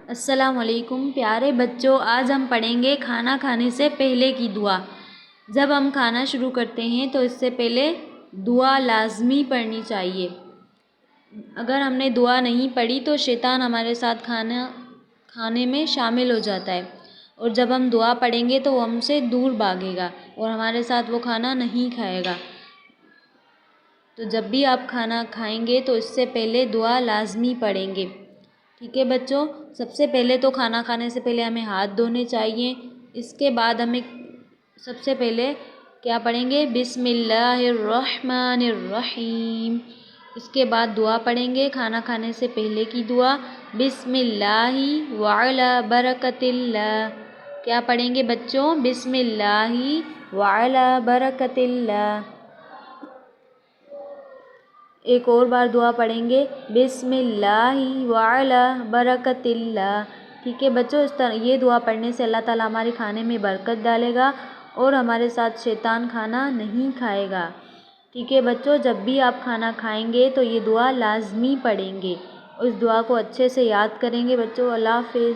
السلام علیکم پیارے بچوں، آج ہم پڑھیں گے کھانا کھانے سے پہلے کی دعا۔ جب ہم کھانا شروع کرتے ہیں تو اس سے پہلے دعا لازمی پڑھنی چاہیے۔ اگر ہم نے دعا نہیں پڑھی تو شیطان ہمارے ساتھ کھانے میں شامل ہو جاتا ہے، اور جب ہم دعا پڑھیں گے تو وہ ہم سے دور بھاگے گا اور ہمارے ساتھ وہ کھانا نہیں کھائے گا۔ تو جب بھی آپ کھانا کھائیں گے تو اس سے پہلے دعا لازمی پڑھیں گے، ٹھیک ہے بچوں؟ سب سے پہلے تو کھانا کھانے سے پہلے ہمیں ہاتھ دھونے چاہیے۔ اس کے بعد ہمیں سب سے پہلے کیا پڑھیں گے؟ بسم اللہ الرحمن الرحیم۔ اس کے بعد دعا پڑھیں گے کھانا کھانے سے پہلے کی دعا، بسم اللہ وعلی برکت اللہ۔ کیا پڑھیں گے بچوں؟ بسم اللہ وعلی برکت اللہ۔ ایک اور بار دعا پڑھیں گے، بسم اللہ وعلی برکت اللہ، ٹھیک ہے بچوں؟ اس طرح یہ دعا پڑھنے سے اللہ تعالیٰ ہمارے کھانے میں برکت ڈالے گا اور ہمارے ساتھ شیطان کھانا نہیں کھائے گا، ٹھیک ہے بچوں؟ جب بھی آپ کھانا کھائیں گے تو یہ دعا لازمی پڑھیں گے، اس دعا کو اچھے سے یاد کریں گے بچوں۔ اللہ حافظ۔